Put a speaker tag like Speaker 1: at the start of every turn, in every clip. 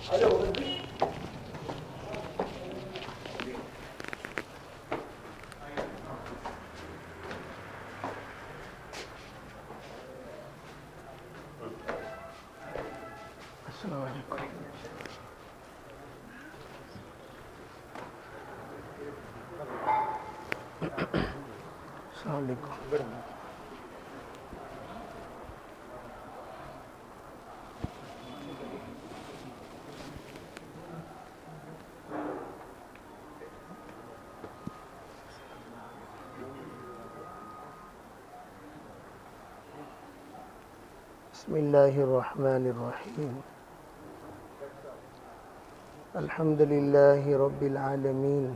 Speaker 1: السلام علیکم. السلام علیکم. بسم اللہ الرحمن الرحیم. الحمد للہ رب العالمین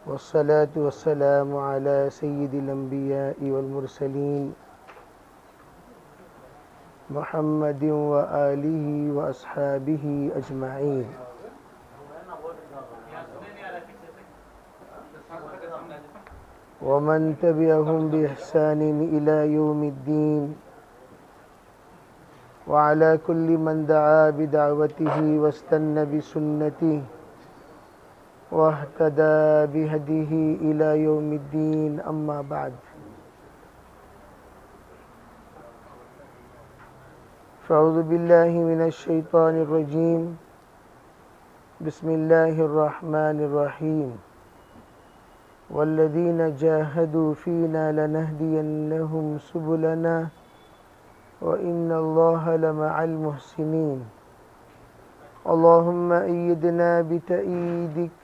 Speaker 1: والصلاة والسلام علی سید الانبیاء والمرسلین محمد وآلہ واصحابہ اجمعین. ومن تبعهم بإحسان إلى يوم الدين وعلى كل من دعا بدعوته واستنى بسنته واهتدى بهديه إلى يوم الدين. أما بعد، فأعوذ بالله من الشيطان الرجيم. بسم الله الرحمن الرحيم. والذين جاهدوا فينا لنهدينهم سبلنا وإن الله لمع المحسنين. اللهم أيدنا بتأييدك،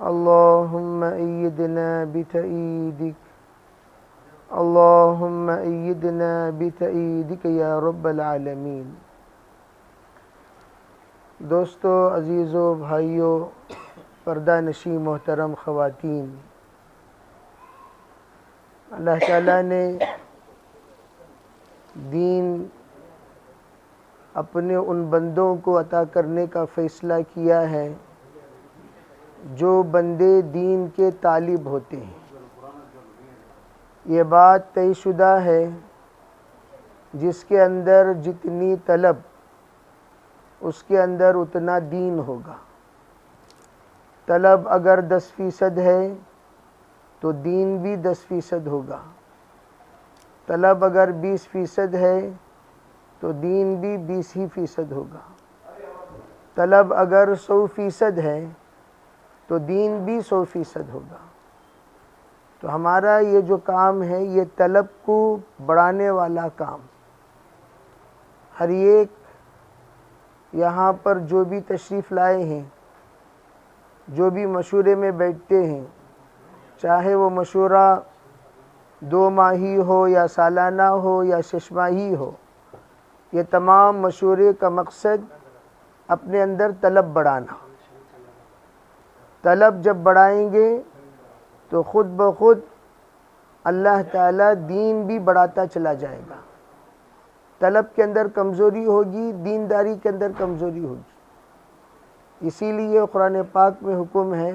Speaker 1: اللهم أيدنا بتأييدك، اللهم أيدنا بتأييدك يا رب العالمين. دوستو، عزیزو، بھائیو، پردہ نشین محترم خواتین، اللہ تعالیٰ نے دین اپنے ان بندوں کو عطا کرنے کا فیصلہ کیا ہے جو بندے دین کے طالب ہوتے ہیں. یہ بات طے شدہ ہے، جس کے اندر جتنی طلب اس کے اندر اتنا دین ہوگا. طلب اگر 10% ہے تو دین بھی 10% ہوگا. طلب اگر 20% ہے تو دین بھی 20% ہوگا. طلب اگر 100% ہے تو دین بھی 100% ہوگا. تو ہمارا یہ جو کام ہے یہ طلب کو بڑھانے والا کام. ہر ایک یہاں پر جو بھی تشریف لائے ہیں، جو بھی مشورے میں بیٹھتے ہیں، چاہے وہ مشورہ 2 ماہی ہو یا سالانہ ہو یا 6 ماہی ہو، یہ تمام مشورے کا مقصد اپنے اندر طلب بڑھانا. طلب جب بڑھائیں گے تو خود بخود اللہ تعالیٰ دین بھی بڑھاتا چلا جائے گا. طلب کے اندر کمزوری ہوگی، دینداری کے اندر کمزوری ہوگی. اسی لیے قرآن پاک میں حکم ہے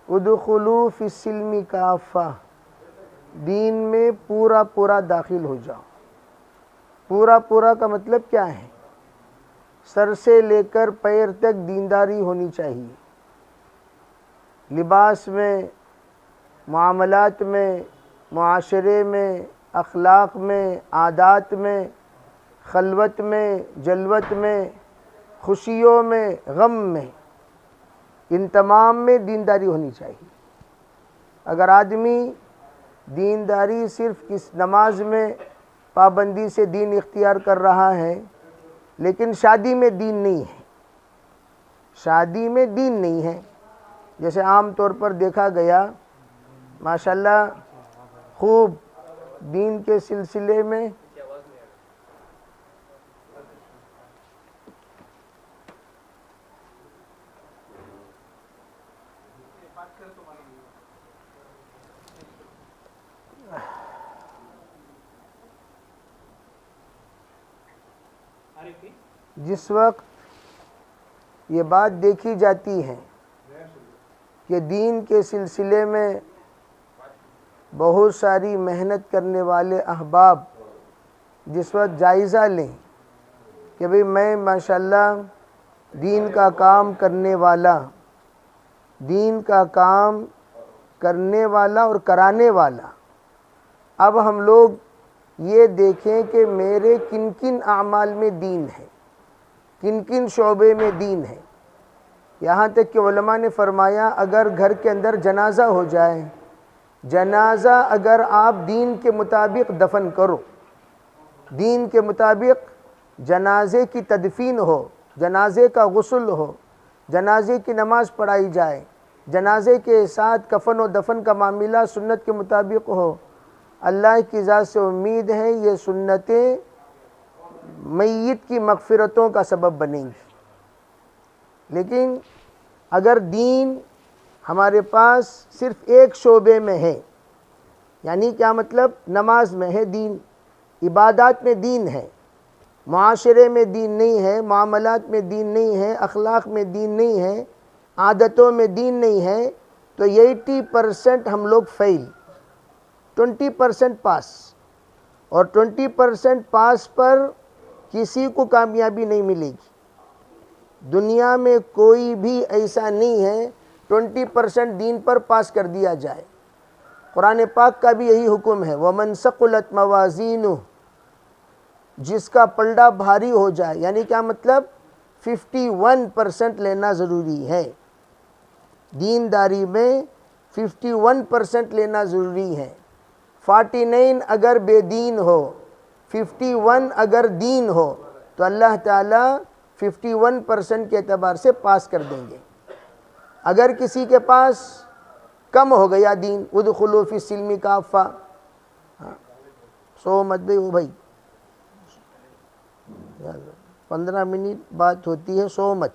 Speaker 1: ادخلوا فی السلم کافہ، دین میں پورا پورا داخل ہو جاؤ. پورا پورا کا مطلب کیا ہے؟ سر سے لے کر پیر تک دینداری ہونی چاہیے. لباس میں، معاملات میں، معاشرے میں، اخلاق میں، عادات میں، خلوت میں، جلوت میں، خوشیوں میں، غم میں، ان تمام میں دینداری ہونی چاہیے. اگر آدمی دینداری صرف اس نماز میں پابندی سے دین اختیار کر رہا ہے لیکن شادی میں دین نہیں ہے، شادی میں دین نہیں ہے، جیسے عام طور پر دیکھا گیا ماشاءاللہ خوب دین کے سلسلے میں جس وقت یہ بات دیکھی جاتی ہے کہ دین کے سلسلے میں بہت ساری محنت کرنے والے احباب جس وقت جائزہ لیں کہ بھئی میں ماشاءاللہ دین کا کام کرنے والا، دین کا کام کرنے والا اور کرانے والا، اب ہم لوگ یہ دیکھیں کہ میرے کن کن اعمال میں دین ہے، کن کن شعبے میں دین ہے۔ یہاں تک کہ علماء نے فرمایا اگر گھر کے اندر جنازہ ہو جائے، جنازہ اگر آپ دین کے مطابق دفن کرو، دین کے مطابق جنازے کی تدفین ہو، جنازے کا غسل ہو، جنازے کی نماز پڑھائی جائے، جنازے کے ساتھ کفن و دفن کا معاملہ سنت کے مطابق ہو، اللہ کی ذات سے امید ہے یہ سنتیں میت کی مغفرتوں کا سبب بنیں گی۔ لیکن اگر دین ہمارے پاس صرف ایک شعبے میں ہے، یعنی کیا مطلب؟ نماز میں ہے دین، عبادات میں دین ہے، معاشرے میں دین نہیں ہے، معاملات میں دین نہیں ہے، اخلاق میں دین نہیں ہے، عادتوں میں دین نہیں ہے، تو 80% ہم لوگ فیل، 20% پاس، اور 20% پاس پر کسی کو کامیابی نہیں ملے گی۔ دنیا میں کوئی بھی ایسا نہیں ہے 20% دین پر پاس کر دیا جائے۔ قرآن پاک کا بھی یہی حکم ہے، وَمَنْ ثَقُلَتْ مَوَازِينُهُ، جس کا پلڑا بھاری ہو جائے، یعنی کیا مطلب؟ 51% لینا ضروری ہے، دینداری میں 51% لینا ضروری ہے۔ 49 اگر بے دین ہو، 51 اگر دین ہو، تو اللہ تعالیٰ 51% کے اعتبار سے پاس کر دیں گے۔ اگر کسی کے پاس کم ہو گیا دین، ادخلوا فی السلم کافہ، سو مت بھائی، وہ بھائی 15 منٹ بات ہوتی ہے، سو مت۔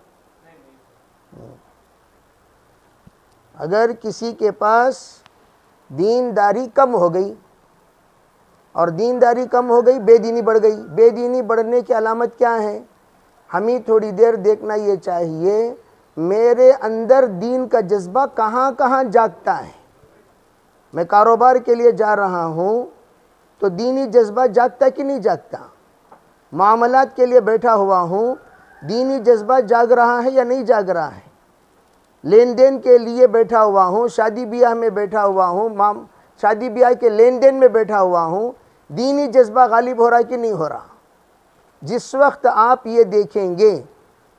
Speaker 1: اگر کسی کے پاس دینداری کم ہو گئی، اور دینداری کم ہو گئی، بے دینی بڑھ گئی، بے دینی بڑھنے کی علامت کیا ہے؟ ہمیں تھوڑی دیر دیکھنا یہ چاہیے میرے اندر دین کا جذبہ کہاں کہاں جاگتا ہے۔ میں کاروبار کے لیے جا رہا ہوں تو دینی جذبہ جاگتا کہ نہیں جاگتا؟ معاملات کے لیے بیٹھا ہوا ہوں، دینی جذبہ جاگ رہا ہے یا نہیں جاگ رہا ہے؟ لین دین کے لیے بیٹھا ہوا ہوں، شادی بیاہ میں بیٹھا ہوا ہوں، شادی بیاہ کے لین دین میں بیٹھا ہوا ہوں، دینی جذبہ غالب ہو رہا کہ نہیں ہو رہا؟ جس وقت آپ یہ دیکھیں گے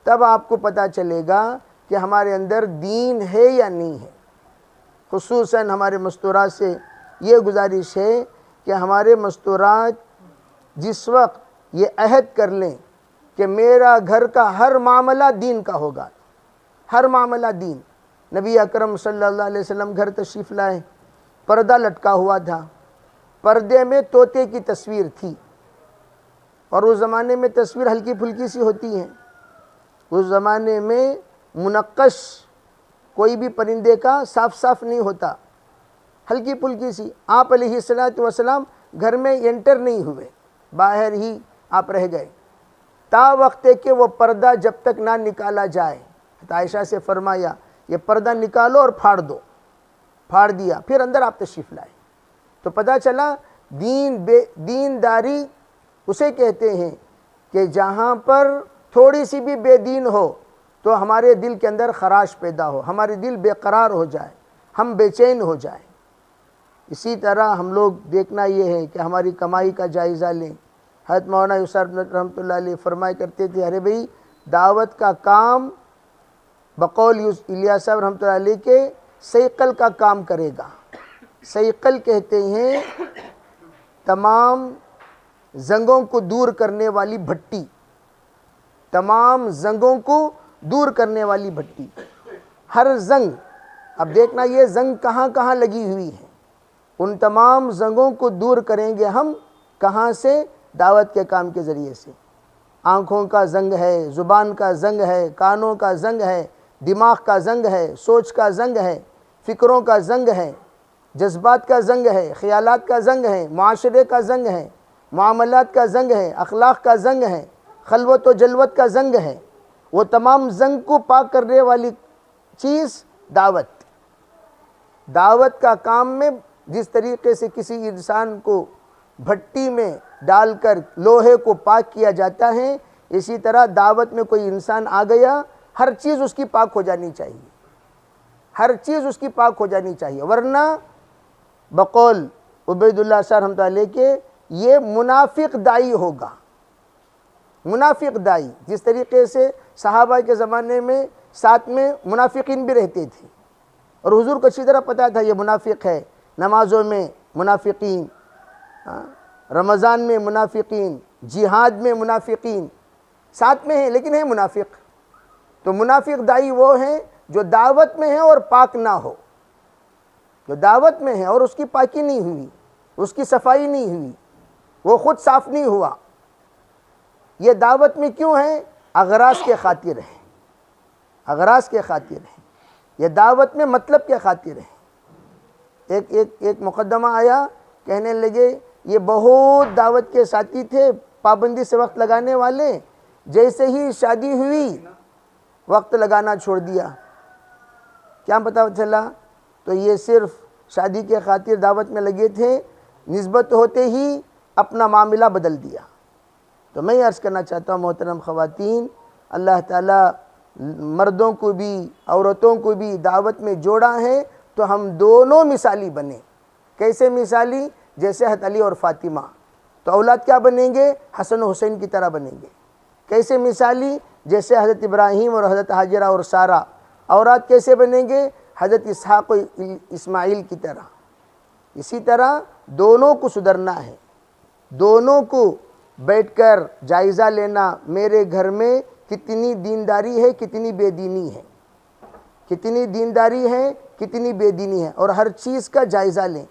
Speaker 1: تب آپ کو پتہ چلے گا کہ ہمارے اندر دین ہے یا نہیں ہے۔ خصوصاً ہمارے مستورات سے یہ گزارش ہے کہ ہمارے مستورات جس وقت یہ عہد کر لیں کہ میرا گھر کا ہر معاملہ دین کا ہوگا، ہر معاملہ دین۔ نبی اکرم صلی اللہ علیہ وسلم گھر تشریف لائے، پردہ لٹکا ہوا تھا، پردے میں طوطے کی تصویر تھی، اور اس زمانے میں تصویر ہلکی پھلکی سی ہوتی ہیں، اس زمانے میں منقش کوئی بھی پرندے کا صاف صاف نہیں ہوتا، ہلکی پھلکی سی۔ آپ علیہ السلام گھر میں انٹر نہیں ہوئے، باہر ہی آپ رہ گئے، تا وقت کہ وہ پردہ جب تک نہ نکالا جائے۔ عائشہ سے فرمایا یہ پردہ نکالو اور پھاڑ دو، پھاڑ دیا، پھر اندر آپ تشریف لائے۔ تو پتہ چلا دینداری اسے کہتے ہیں کہ جہاں پر تھوڑی سی بھی بے دین ہو تو ہمارے دل کے اندر خراش پیدا ہو، ہمارے دل بے قرار ہو جائے، ہم بے چین ہو جائیں۔ اسی طرح ہم لوگ دیکھنا یہ ہے کہ ہماری کمائی کا جائزہ لیں۔ حضرت مولانا یوسف رحمۃ اللہ علیہ فرمایا کرتے تھے، ارے بھئی دعوت کا کام بقول الیاس صاحب رحمۃ اللہ علیہ کے سیقل کا کام کرے گا۔ سیقل کہتے ہیں تمام زنگوں کو دور کرنے والی بھٹی، تمام زنگوں کو دور کرنے والی بھٹی۔ ہر زنگ، اب دیکھنا یہ زنگ کہاں کہاں لگی ہوئی ہے، ان تمام زنگوں کو دور کریں گے ہم کہاں سے؟ دعوت کے کام کے ذریعے سے۔ آنکھوں کا زنگ ہے، زبان کا زنگ ہے، کانوں کا زنگ ہے، دماغ کا زنگ ہے، سوچ کا زنگ ہے، فکروں کا زنگ ہے، جذبات کا زنگ ہے، خیالات کا زنگ ہے، معاشرے کا زنگ ہے، معاملات کا زنگ ہے، اخلاق کا زنگ ہے، خلوت و جلوت کا زنگ ہے۔ وہ تمام زنگ کو پاک کرنے والی چیز دعوت۔ دعوت کا کام میں جس طریقے سے کسی انسان کو بھٹی میں ڈال کر لوہے کو پاک کیا جاتا ہے، اسی طرح دعوت میں کوئی انسان آ گیا، ہر چیز اس کی پاک ہو جانی چاہیے، ہر چیز اس کی پاک ہو جانی چاہیے، ورنہ بقول عبید اللہ صاحب رحمۃ اللہ علیہ کے یہ منافق دائی ہوگا، منافق دائی۔ جس طریقے سے صحابہ کے زمانے میں ساتھ میں منافقین بھی رہتے تھے، اور حضور کو اچھی طرح پتہ تھا یہ منافق ہے، نمازوں میں منافقین، رمضان میں منافقین، جہاد میں منافقین ساتھ میں ہیں لیکن ہیں منافق۔ تو منافق دائی وہ ہیں جو دعوت میں ہیں اور پاک نہ ہو، جو دعوت میں ہے اور اس کی پاکی نہیں ہوئی، اس کی صفائی نہیں ہوئی، وہ خود صاف نہیں ہوا۔ یہ دعوت میں کیوں ہے؟ اغراض کے خاطر ہے، اغراض کے خاطر ہے، یہ دعوت میں مطلب کے خاطر ہے۔ ایک مقدمہ آیا، کہنے لگے یہ بہت دعوت کے ساتھی تھے، پابندی سے وقت لگانے والے، جیسے ہی شادی ہوئی وقت لگانا چھوڑ دیا۔ کیا پتہ چلا؟ تو یہ صرف شادی کے خاطر دعوت میں لگے تھے، نسبت ہوتے ہی اپنا معاملہ بدل دیا۔ تو میں یہ عرض کرنا چاہتا ہوں محترم خواتین، اللہ تعالیٰ مردوں کو بھی عورتوں کو بھی دعوت میں جوڑا ہے تو ہم دونوں مثالی بنیں۔ کیسے مثالی؟ جیسے حضرت علی اور فاطمہ، تو اولاد کیا بنیں گے؟ حسن و حسین کی طرح بنیں گے۔ کیسے مثالی؟ جیسے حضرت ابراہیم اور حضرت حاجرہ اور سارہ۔ اولاد کیسے بنیں گے؟ حضرت اسحاق و اسماعیل کی طرح۔ اسی طرح دونوں کو سدھرنا ہے، دونوں کو بیٹھ کر جائزہ لینا، میرے گھر میں کتنی دینداری ہے، کتنی بے دینی ہے، کتنی دینداری ہے، کتنی بے دینی ہے، اور ہر چیز کا جائزہ لیں۔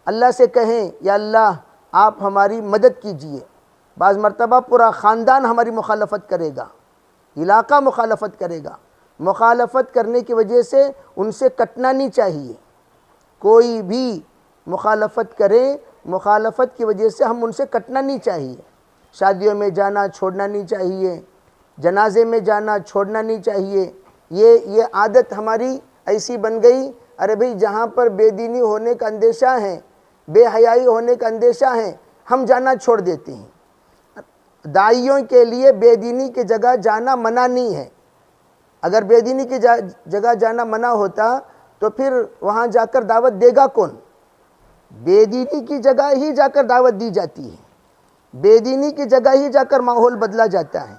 Speaker 1: اللہ سے کہیں یا اللہ آپ ہماری مدد کیجئے۔ بعض مرتبہ پورا خاندان ہماری مخالفت کرے گا، علاقہ مخالفت کرے گا، مخالفت کرنے کی وجہ سے ان سے کٹنا نہیں چاہیے۔ کوئی بھی مخالفت کرے، مخالفت کی وجہ سے ہم ان سے کٹنا نہیں چاہیے۔ شادیوں میں جانا چھوڑنا نہیں چاہیے، جنازے میں جانا چھوڑنا نہیں چاہیے۔ یہ عادت ہماری ایسی بن گئی، ارے بھئی جہاں پر بے دینی ہونے کا اندیشہ ہے، بے حیائی ہونے کا اندیشہ ہے، ہم جانا چھوڑ دیتے ہیں۔ داعیوں کے لیے بے دینی کی جگہ جانا منع نہیں ہے۔ اگر بے دینی کی جگہ جانا منع ہوتا تو پھر وہاں جا کر دعوت دے گا کون؟ بے دینی کی جگہ ہی جا کر دعوت دی جاتی ہے، بے دینی کی جگہ ہی جا کر ماحول بدلا جاتا ہے،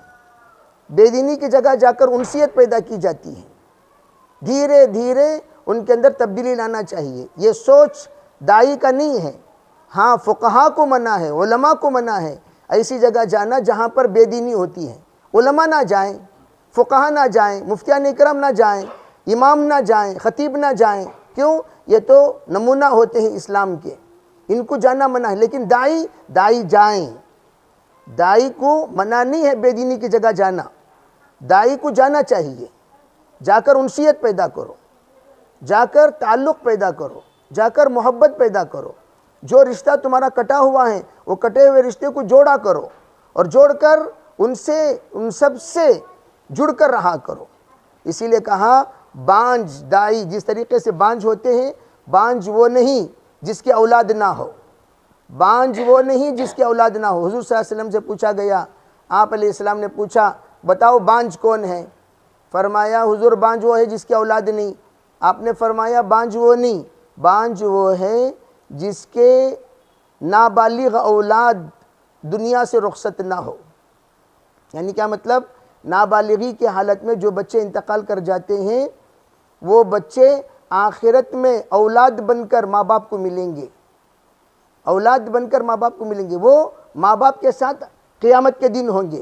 Speaker 1: بے دینی کی جگہ جا کر انسیت پیدا کی جاتی ہے۔ دھیرے دھیرے ان کے اندر تبدیلی لانا چاہیے۔ یہ سوچ داعی کا نہیں ہے۔ ہاں فقہا کو منع ہے، علماء کو منع ہے ایسی جگہ جانا جہاں پر بے دینی ہوتی ہے۔ علماء نہ جائیں، فقہا نہ جائیں، مفتیان اکرام نہ جائیں، امام نہ جائیں، خطیب نہ جائیں۔ کیوں؟ یہ تو نمونہ ہوتے ہیں اسلام کے، ان کو جانا منع ہے۔ لیکن دائی جائیں، دائی کو منع نہیں ہے بے دینی کی جگہ جانا، دائی کو جانا چاہیے۔ جا کر انسیت پیدا کرو، جا کر تعلق پیدا کرو، جا کر محبت پیدا کرو۔ جو رشتہ تمہارا کٹا ہوا ہے وہ کٹے ہوئے رشتے کو جوڑا کرو، اور جوڑ کر ان سب سے جڑ کر رہا کرو۔ اسی لیے کہا بانجھ دائی، جس طریقے سے بانجھ ہوتے ہیں، بانجھ وہ نہیں جس کی اولاد نہ ہو، بانجھ وہ نہیں جس کی اولاد نہ ہو۔ حضور صلی اللہ علیہ وسلم سے پوچھا گیا، آپ علیہ السلام نے پوچھا بتاؤ بانجھ کون ہے؟ فرمایا حضور بانجھ وہ ہے جس کی اولاد نہیں۔ آپ نے فرمایا بانجھ وہ نہیں، بانجھ وہ ہے جس کے نابالغ اولاد دنیا سے رخصت نہ ہو۔ یعنی کیا مطلب؟ نابالغی کی حالت میں جو بچے انتقال کر جاتے ہیں وہ بچے آخرت میں اولاد بن کر ماں باپ کو ملیں گے، اولاد بن کر ماں باپ کو ملیں گے، وہ ماں باپ کے ساتھ قیامت کے دن ہوں گے۔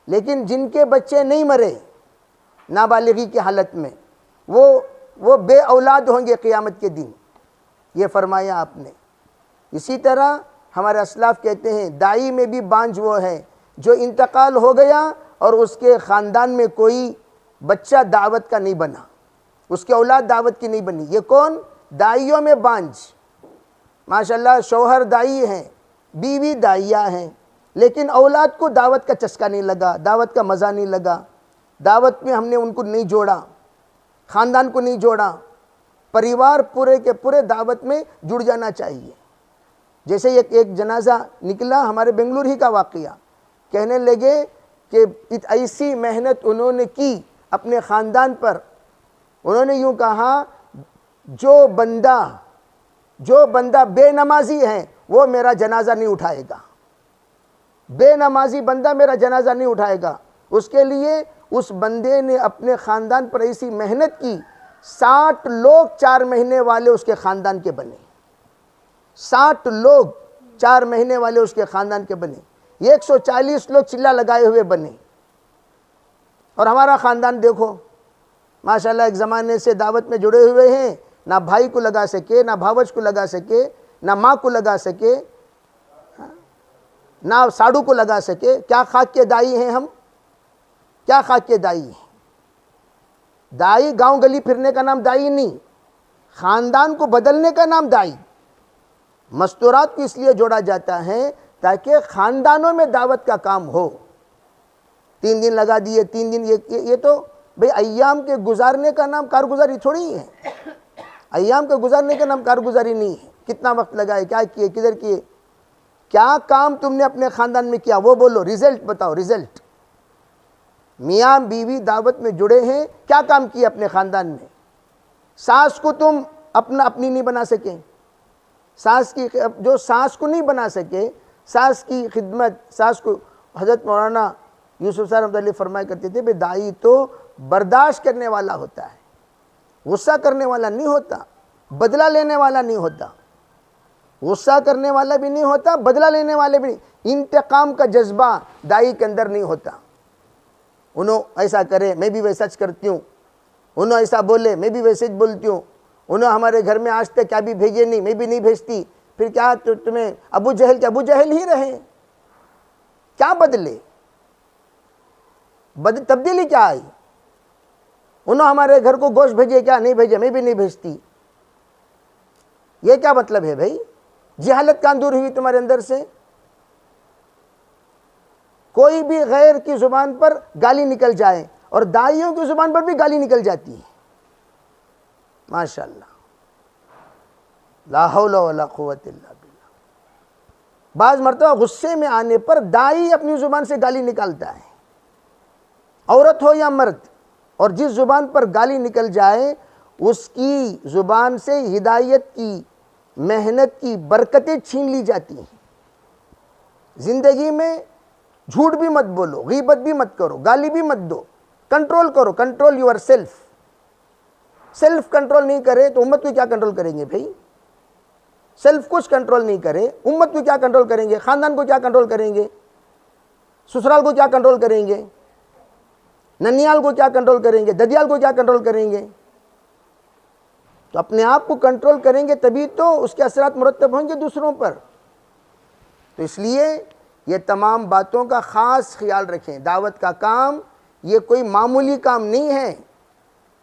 Speaker 1: لیکن جن کے بچے نہیں مرے نابالغی کی حالت میں، وہ بے اولاد ہوں گے قیامت کے دن، یہ فرمایا آپ نے۔ اسی طرح ہمارے اسلاف کہتے ہیں دائی میں بھی بانجھ وہ ہے جو انتقال ہو گیا اور اس کے خاندان میں کوئی بچہ دعوت کا نہیں بنا، اس کی اولاد دعوت کی نہیں بنی۔ یہ کون؟ دائیوں میں بانجھ۔ ماشاءاللہ شوہر دائی ہیں، بیوی دائیہ ہیں، لیکن اولاد کو دعوت کا چسکا نہیں لگا، دعوت کا مزہ نہیں لگا، دعوت میں ہم نے ان کو نہیں جوڑا، خاندان کو نہیں جوڑا۔ پریوار پورے کے پورے دعوت میں جڑ جانا چاہیے۔ جیسے ایک جنازہ نکلا، ہمارے بنگلور ہی کا واقعہ، کہنے لگے کہ ایسی محنت انہوں نے کی اپنے خاندان پر. انہوں نے یوں کہا جو بندہ بے نمازی ہے وہ میرا جنازہ نہیں اٹھائے گا. بے نمازی بندہ میرا جنازہ نہیں اٹھائے گا. اس کے لیے اس بندے نے اپنے خاندان پر ایسی محنت کی, 60 لوگ 4 مہینے والے اس کے خاندان کے بنے. 60 لوگ 4 مہینے والے اس کے خاندان کے بنے. 140 لوگ چلہ لگائے ہوئے بنے. اور ہمارا خاندان دیکھو ماشاءاللہ ایک زمانے سے دعوت میں جڑے ہوئے ہیں, نہ بھائی کو لگا سکے, نہ بھاوج کو لگا سکے, نہ ماں کو لگا سکے, نہ ساڑو کو لگا سکے. کیا خاک کے دائی ہیں ہم؟ کیا خاک کے دائی ہیں؟ دائی گاؤں گلی پھرنے کا نام دائی نہیں, خاندان کو بدلنے کا نام دائی. مستورات کو اس لیے جوڑا جاتا ہے تاکہ خاندانوں میں دعوت کا کام ہو. 3 دن لگا دیے, 3 دن, یہ تو بھئی ایام کے گزارنے کا نام کارگزاری تھوڑی ہے. ایام کے گزارنے کا نام کارگزاری نہیں ہے. کتنا وقت لگائے, کیا کیے, کدھر کیے, کیا کام تم نے اپنے خاندان میں کیا وہ بولو, ریزلٹ بتاؤ, ریزلٹ. میاں بیوی دعوت میں جڑے ہیں, کیا کام کیا اپنے خاندان میں؟ ساس کو تم اپنی نہیں بنا سکے, جو ساس کو نہیں بنا سکے, ساس کی خدمت, ساس کو حضرت مولانا یوسف صاحب رحمۃ اللہ علیہ فرمایا کرتے تھے دائی تو برداشت کرنے والا ہوتا ہے, غصہ کرنے والا نہیں ہوتا, بدلہ لینے والا نہیں ہوتا. غصہ کرنے والا بھی نہیں ہوتا, بدلہ لینے والے بھی نہیں. انتقام کا جذبہ دائی کے اندر نہیں ہوتا. انہوں ایسا کرے میں بھی ویسا کرتی ہوں, انہوں ایسا بولے میں بھی ویسے بولتی ہوں, انہوں ہمارے گھر میں آج تک کیا بھی بھیجے نہیں میں بھی نہیں بھیجتی, پھر کیا تمہیں ابو جہل ہی رہے, کیا بدلے, تبدیلی کیا آئی؟ انہوں ہمارے گھر کو گوشت بھیجے, کیا نہیں بھیجے, میں بھی نہیں بھیجتی. یہ کیا مطلب ہے بھائی؟ جہالت کہاں دور ہوئی تمہارے اندر سے؟ کوئی بھی غیر کی زبان پر گالی نکل جائے, اور دائیوں کی زبان پر بھی گالی نکل جاتی ہے. ماشاءاللہ, لا حول ولا قوت الا باللہ. بعض مرتبہ غصے میں آنے پر دائی اپنی زبان سے گالی نکالتا ہے, عورت ہو یا مرد, اور جس زبان پر گالی نکل جائے اس کی زبان سے ہدایت کی, محنت کی برکتیں چھین لی جاتی ہیں. زندگی میں جھوٹ بھی مت بولو, غیبت بھی مت کرو, گالی بھی مت دو, کنٹرول کرو, control your self. Self control نہیں کرے تو امت کو کیا کنٹرول کریں گے بھائی؟ سیلف کچھ کنٹرول نہیں کرے, امت کو کیا کنٹرول کریں گے؟ خاندان کو کیا کنٹرول کریں گے؟ سسرال کو کیا کنٹرول کریں گے؟ ننیال کو کیا کنٹرول کریں گے؟ ددیال کو کیا کنٹرول کریں گے؟ تو اپنے آپ کو کنٹرول کریں گے تبھی تو اس کے اثرات مرتب ہوں گے دوسروں پر. تو اس لیے یہ تمام باتوں کا خاص خیال رکھیں. دعوت کا کام یہ کوئی معمولی کام نہیں ہے,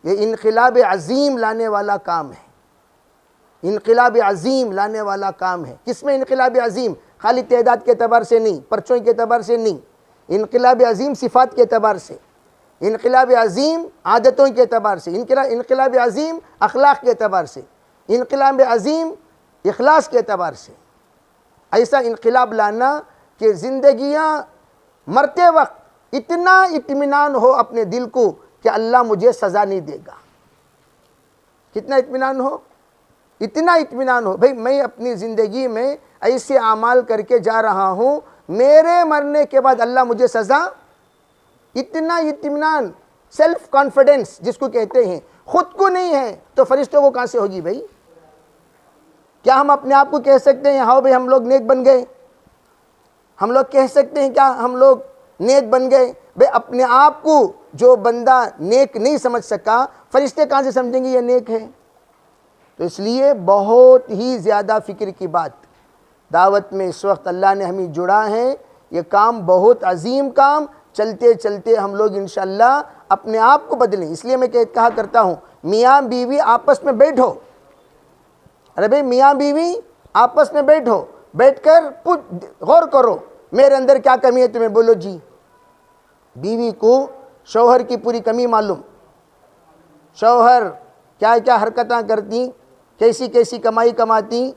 Speaker 1: یہ انقلاب عظیم لانے والا کام ہے. انقلاب عظیم لانے والا کام ہے. کس میں انقلاب عظیم؟ خالی تعداد کے اعتبار سے نہیں, پرچوں کے اعتبار سے نہیں, انقلاب عظیم صفات کے اعتبار سے, انقلاب عظیم عادتوں کے اعتبار سے, انقلاب عظیم اخلاق کے اعتبار سے, انقلاب عظیم اخلاص کے اعتبار سے. ایسا انقلاب لانا کہ زندگیاں مرتے وقت اتنا اطمینان ہو اپنے دل کو کہ اللہ مجھے سزا نہیں دے گا. کتنا اطمینان ہو؟ اتنا اطمینان ہو بھئی میں اپنی زندگی میں ایسے اعمال کر کے جا رہا ہوں, میرے مرنے کے بعد اللہ مجھے سزا. اتنا اطمینان, سیلف کانفیڈنس جس کو کہتے ہیں, خود کو نہیں ہے تو فرشتوں کو کہاں سے ہوگی بھائی؟ کیا ہم اپنے آپ کو کہہ سکتے ہیں ہاں بھائی ہم لوگ نیک بن گئے؟ ہم لوگ کہہ سکتے ہیں کیا ہم لوگ نیک بن گئے؟ بھئی اپنے آپ کو جو بندہ نیک نہیں سمجھ سکا, فرشتے کہاں سے سمجھیں گے یہ نیک ہے؟ تو اس لیے بہت ہی زیادہ فکر کی بات. دعوت میں اس وقت اللہ نے ہمیں جڑا ہے, یہ کام بہت عظیم کام, چلتے چلتے ہم لوگ انشاءاللہ اپنے آپ کو بدلیں. اس لیے میں کہا کرتا ہوں میاں بیوی آپس میں بیٹھو. ارے بھئی میاں بیوی آپس میں بیٹھو, بیٹھ کر غور کرو میرے اندر کیا کمی ہے, تمہیں بولو جی. بیوی کو شوہر کی پوری کمی معلوم, شوہر کیا کیا حرکتاں کرتی, کیسی کیسی کمائی کماتی,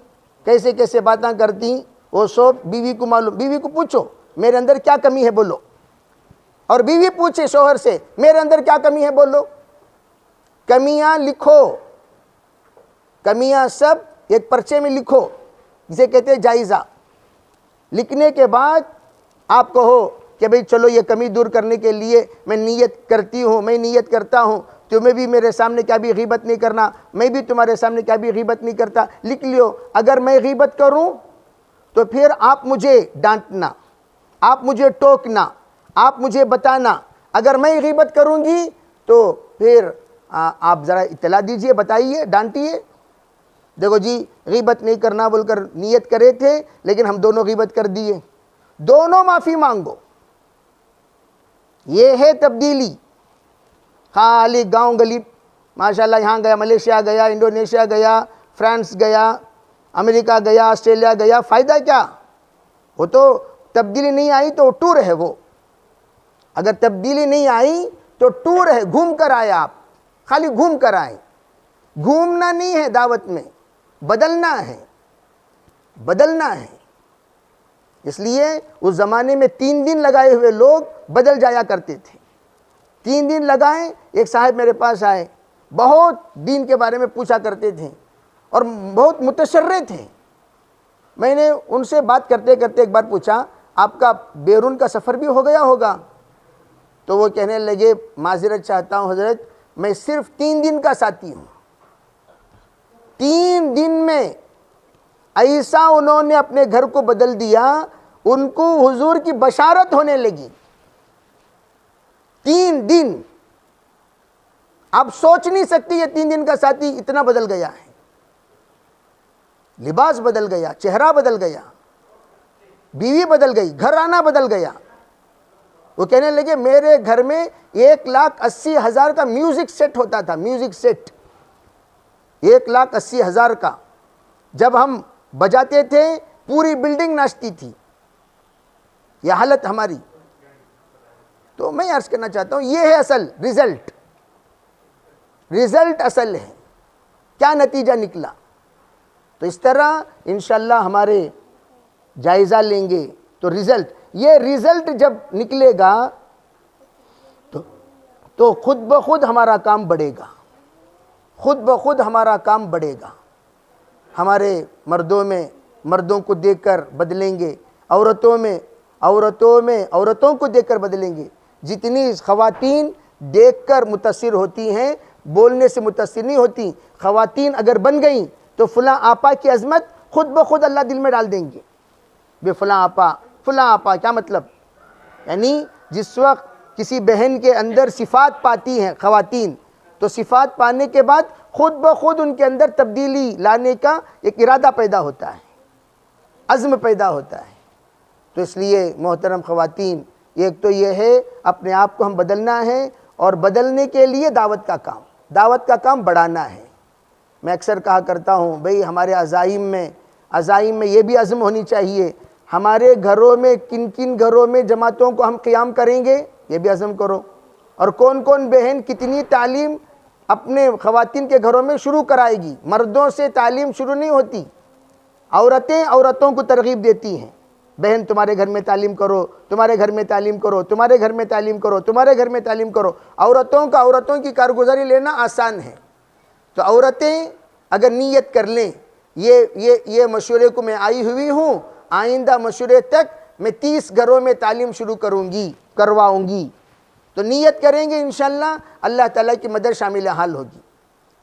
Speaker 1: کیسے کیسے باتاں کرتی, وہ سب بیوی کو معلوم. بیوی کو پوچھو میرے اندر کیا کمی ہے, بولو.
Speaker 2: اور بیوی پوچھے شوہر سے میرے اندر کیا کمی ہے بولو، کمیاں لکھو، کمیاں سب ایک پرچے میں لکھو، جسے کہتے ہیں جائزہ۔ لکھنے کے بعد آپ کہو کہ بھئی چلو یہ کمی دور کرنے کے لیے میں نیت کرتی ہوں، میں نیت کرتا ہوں، تمہیں بھی میرے سامنے کیا بھی غیبت نہیں کرنا، میں بھی تمہارے سامنے کیا بھی غیبت نہیں کرتا، لکھ لیو۔ اگر میں غیبت کروں تو پھر آپ مجھے ڈانٹنا، آپ مجھے ٹوکنا، آپ مجھے بتانا۔ اگر میں غیبت کروں گی تو پھر آپ ذرا اطلاع دیجئے، بتائیے، ڈانٹیے، دیکھو جی غیبت نہیں کرنا بول کر نیت کرے تھے لیکن ہم دونوں غیبت کر دیے، دونوں معافی مانگو۔ یہ ہے تبدیلی۔ خالی گاؤں گلی ماشاءاللہ یہاں گیا، ملیشیا گیا، انڈونیشیا گیا، فرانس گیا، امریکہ گیا، آسٹریلیا گیا، فائدہ کیا؟ وہ تو تبدیلی نہیں آئی تو ٹور ہے وہ۔ اگر تبدیلی نہیں آئی تو ٹور ہے، گھوم کر آئے آپ، خالی گھوم کر آئے۔ گھومنا نہیں ہے دعوت میں، بدلنا ہے، بدلنا ہے۔ اس لیے اس زمانے میں 3 دن لگائے ہوئے لوگ بدل جایا کرتے تھے۔ 3 دن لگائے، ایک صاحب میرے پاس آئے، بہت دین کے بارے میں پوچھا کرتے تھے اور بہت متشرع تھے۔ میں نے ان سے بات کرتے کرتے ایک بار پوچھا آپ کا بیرون کا سفر بھی ہو گیا ہوگا؟ تو وہ کہنے لگے معذرت چاہتا ہوں حضرت، میں صرف 3 دن کا ساتھی ہوں۔ 3 دن میں ایسا انہوں نے اپنے گھر کو بدل دیا، ان کو حضور کی بشارت ہونے لگی۔ 3 دن آپ سوچ نہیں سکتی یہ 3 دن کا ساتھی اتنا بدل گیا ہے۔ لباس بدل گیا، چہرہ بدل گیا، بیوی بدل گئی، گھر آنا بدل گیا۔ وہ کہنے لگے میرے گھر میں 1,80,000 کا میوزک سیٹ ہوتا تھا، میوزک سیٹ 1,80,000 کا، جب ہم بجاتے تھے پوری بلڈنگ ناچتی تھی۔ یہ حالت ہماری۔ تو میں عرض کرنا چاہتا ہوں یہ ہے اصل رزلٹ، رزلٹ اصل ہے، کیا نتیجہ نکلا۔ تو اس طرح انشاءاللہ ہمارے جائزہ لیں گے تو رزلٹ، یہ رزلٹ جب نکلے گا تو خود بخود ہمارا کام بڑھے گا، خود بخود ہمارا کام بڑھے گا۔ ہمارے مردوں میں مردوں کو دیکھ کر بدلیں گے، عورتوں میں عورتوں کو دیکھ کر بدلیں گے۔ جتنی خواتین دیکھ کر متاثر ہوتی ہیں، بولنے سے متاثر نہیں ہوتی، خواتین اگر بن گئیں تو فلاں آپا کی عظمت خود بخود اللہ دل میں ڈال دیں گے۔ بے فلاں آپا کیا مطلب؟ یعنی جس وقت کسی بہن کے اندر صفات پاتی ہیں خواتین، تو صفات پانے کے بعد خود بخود ان کے اندر تبدیلی لانے کا ایک ارادہ پیدا ہوتا ہے، عزم پیدا ہوتا ہے۔ تو اس لیے محترم خواتین، ایک تو یہ ہے اپنے آپ کو ہم بدلنا ہے، اور بدلنے کے لیے دعوت کا کام بڑھانا ہے۔ میں اکثر کہا کرتا ہوں بھئی ہمارے عزائم میں یہ بھی عزم ہونی چاہیے، ہمارے گھروں میں کن کن گھروں میں جماعتوں کو ہم قیام کریں گے، یہ بھی عزم کرو۔ اور کون کون بہن کتنی تعلیم اپنے خواتین کے گھروں میں شروع کرائے گی۔ مردوں سے تعلیم شروع نہیں ہوتی، عورتیں عورتوں کو ترغیب دیتی ہیں، بہن تمہارے گھر میں تعلیم کرو، تمہارے گھر میں تعلیم کرو، تمہارے گھر میں تعلیم کرو، تمہارے گھر میں تعلیم کرو۔ عورتوں کی کارگزاری لینا آسان ہے۔ تو عورتیں اگر نیت کر لیں یہ مشورے کو میں آئی ہوئی ہوں، آئندہ مشورے تک میں 30 گھروں میں تعلیم شروع کرواؤں گی، تو نیت کریں گے انشاءاللہ اللہ تعالیٰ کی مدد شامل حال ہوگی۔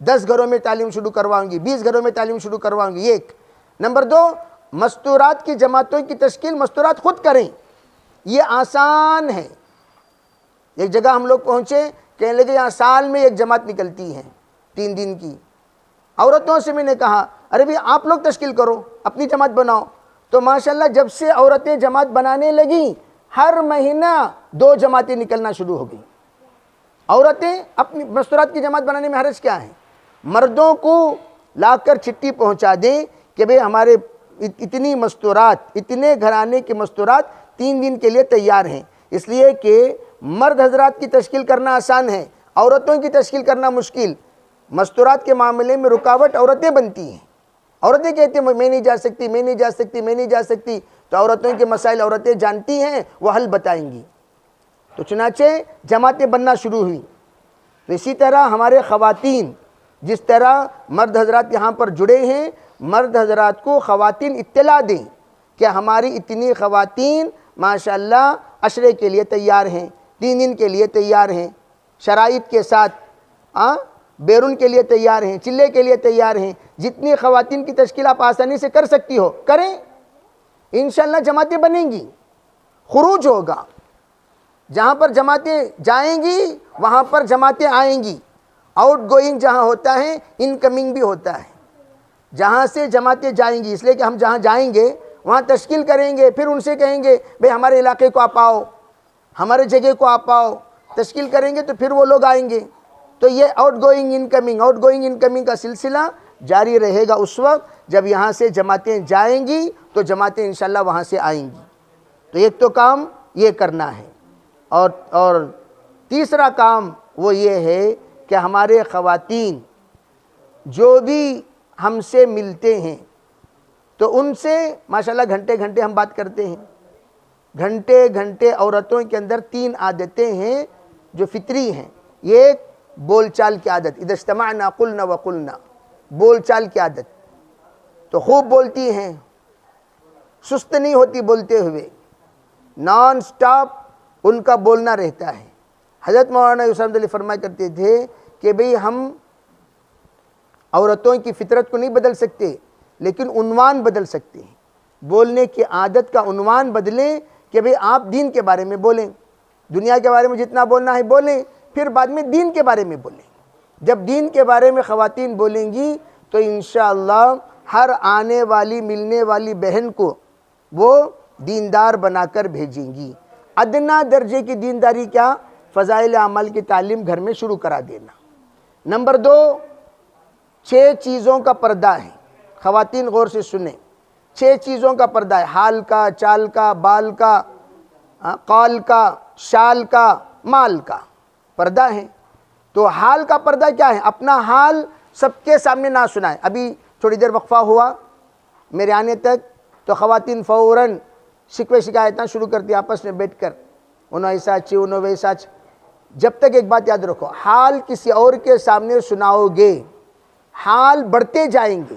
Speaker 2: 10 گھروں میں تعلیم شروع کرواؤں گی، 20 گھروں میں تعلیم شروع کرواؤں گی۔ ایک نمبر 2، مستورات کی جماعتوں کی تشکیل مستورات خود کریں، یہ آسان ہے۔ ایک جگہ ہم لوگ پہنچے، کہنے لگے یہاں سال میں ایک جماعت نکلتی ہے 3 دن کی۔ عورتوں سے میں نے کہا ارے بھی آپ لوگ تشکیل کرو، اپنی جماعت بناؤ۔ تو ماشاءاللہ جب سے عورتیں جماعت بنانے لگیں، ہر مہینہ 2 جماعتیں نکلنا شروع ہو گئیں۔ عورتیں اپنی مستورات کی جماعت بنانے میں حرج کیا ہے؟ مردوں کو لا کر چٹھی پہنچا دیں کہ بھئی ہمارے اتنی مستورات، اتنے گھرانے کی مستورات 3 دن کے لیے تیار ہیں۔ اس لیے کہ مرد حضرات کی تشکیل کرنا آسان ہے، عورتوں کی تشکیل کرنا مشکل۔ مستورات کے معاملے میں رکاوٹ عورتیں بنتی ہیں، عورتیں کہتی ہیں میں نہیں جا سکتی۔ تو عورتوں کے مسائل عورتیں جانتی ہیں، وہ حل بتائیں گی۔ تو چنانچہ جماعتیں بننا شروع ہوئیں. تو اسی طرح ہمارے خواتین جس طرح مرد حضرات یہاں پر جڑے ہیں، مرد حضرات کو خواتین اطلاع دیں کہ ہماری اتنی خواتین ماشاءاللہ عشرے کے لیے تیار ہیں، 3 دن کے لیے تیار ہیں، شرائط کے ساتھ بیرون کے لیے تیار ہیں، چلے کے لیے تیار ہیں. جتنی خواتین کی تشکیل آپ آسانی سے کر سکتی ہو کریں. انشاءاللہ جماعتیں بنیں گی، خروج ہوگا. جہاں پر جماعتیں جائیں گی وہاں پر جماعتیں آئیں گی. آؤٹ گوئنگ جہاں ہوتا ہے انکمنگ بھی ہوتا ہے. جہاں سے جماعتیں جائیں گی، اس لیے کہ ہم جہاں جائیں گے وہاں تشکیل کریں گے، پھر ان سے کہیں گے بھئی ہمارے علاقے کو آپ آؤ، ہمارے جگہ کو آپ آؤ. تشکیل کریں گے تو پھر وہ لوگ آئیں گے. تو یہ آؤٹ گوئنگ انکمنگ کا سلسلہ جاری رہے گا اس وقت جب یہاں سے جماعتیں جائیں گی تو جماعتیں انشاءاللہ وہاں سے آئیں گی. تو ایک تو کام یہ کرنا ہے. اور تیسرا کام وہ یہ ہے کہ ہمارے خواتین جو بھی ہم سے ملتے ہیں تو ان سے ماشاءاللہ گھنٹے گھنٹے ہم بات کرتے ہیں. گھنٹے عورتوں کے اندر 3 عادتیں ہیں جو فطری ہیں. ایک بول چال کی عادت، اذا اجتمعنا قلنا وقلنا، بول چال کی عادت. تو خوب بولتی ہیں، سست نہیں ہوتی بولتے ہوئے، نان سٹاپ ان کا بولنا رہتا ہے. حضرت مولانا یوسف احمد علی فرمایا کرتے تھے کہ بھئی ہم عورتوں کی فطرت کو نہیں بدل سکتے لیکن عنوان بدل سکتے ہیں. بولنے کی عادت کا عنوان بدلیں کہ بھئی آپ دین کے بارے میں بولیں، دنیا کے بارے میں جتنا بولنا ہے بولیں، پھر بعد میں دین کے بارے میں بولیں. جب دین کے بارے میں خواتین بولیں گی تو انشاءاللہ ہر آنے والی ملنے والی بہن کو وہ دیندار بنا کر بھیجیں گی. ادنا درجے کی دینداری کیا؟ فضائل اعمال کی تعلیم گھر میں شروع کرا دینا. نمبر 2، 6 چیزوں کا پردہ ہے. خواتین غور سے سنیں، 6 چیزوں کا پردہ ہے. حال کا، چال کا، بال کا، قال کا، شال کا، مال کا پردہ ہے. تو حال کا پردہ کیا ہے؟ اپنا حال سب کے سامنے نہ سنائیں. ابھی تھوڑی دیر وقفہ ہوا میرے آنے تک تو خواتین فوراً شکوے شکایتیں شروع کرتی آپس میں بیٹھ کر، انہوں ایسا چی انہوں ویسا چی. جب تک ایک بات یاد رکھو، حال کسی اور کے سامنے سناؤ گے حال بڑھتے جائیں گے.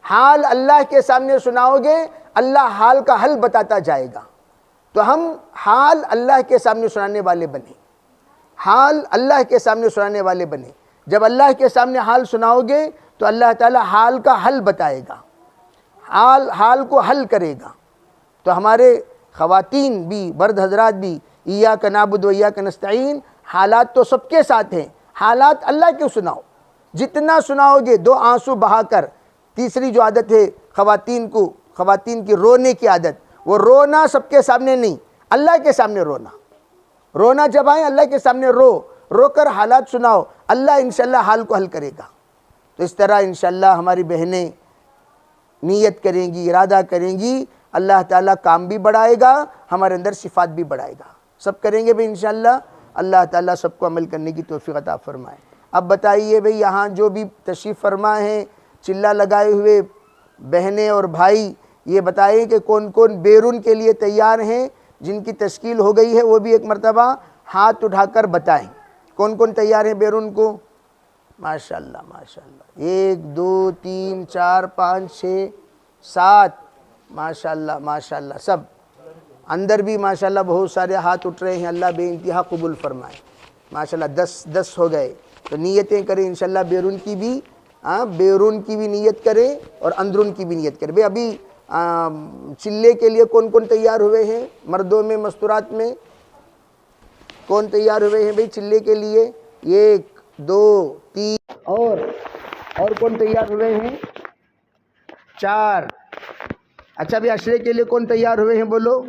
Speaker 2: حال اللہ کے سامنے سناؤ گے اللہ حال کا حل بتاتا جائے گا. تو ہم حال اللہ کے سامنے سنانے والے بنیں، حال اللہ کے سامنے سنانے والے بنیں. جب اللہ کے سامنے حال سناؤ گے تو اللہ تعالی حال کا حل بتائے گا، حال کو حل کرے گا. تو ہمارے خواتین بھی مرد حضرات بھی ایاک نعبد و ایاک نستعین، حالات تو سب کے ساتھ ہیں، حالات اللہ کے سناؤ. جتنا سناؤ گے 2 آنسو بہا کر. تیسری جو عادت ہے خواتین کی رونے کی عادت، وہ رونا سب کے سامنے نہیں، اللہ کے سامنے رونا. رونا جب آئے اللہ کے سامنے رو کر حالات سناؤ، اللہ انشاءاللہ حال کو حل کرے گا. تو اس طرح انشاءاللہ ہماری بہنیں نیت کریں گی، ارادہ کریں گی، اللہ تعالیٰ کام بھی بڑھائے گا، ہمارے اندر صفات بھی بڑھائے گا. سب کریں گے بھئی انشاءاللہ. اللہ تعالیٰ سب کو عمل کرنے کی توفیق عطا فرمائے. اب بتائیے بھئی یہاں جو بھی تشریف فرما ہیں چلہ لگائے ہوئے بہنیں اور بھائی، یہ بتائیں کہ کون کون بیرون کے لیے تیار ہیں؟ جن کی تشکیل ہو گئی ہے وہ بھی ایک مرتبہ ہاتھ اٹھا کر بتائیں کون کون تیار ہیں بیرون کو. ماشاءاللہ ماشاءاللہ، 1 2 3 4 5 6 7، ماشاءاللہ ماشاءاللہ. سب اندر بھی ماشاءاللہ بہت سارے ہاتھ اٹھ رہے ہیں. اللہ بے انتہا قبول فرمائے. ماشاءاللہ 10 ہو گئے. تو نیتیں کریں انشاءاللہ بیرون کی بھی نیت کریں اور اندرون کی بھی نیت کریں. بھئی ابھی چلے کے لیے کون کون تیار ہوئے ہیں؟ مردوں میں مستورات میں کون تیار ہوئے ہیں بھئی چلے کے لیے؟ 1 2 3 اور کون تیار ہوئے ہیں؟ 4. اچھا بھئی عشرے کے لیے کون تیار ہوئے ہیں بولو؟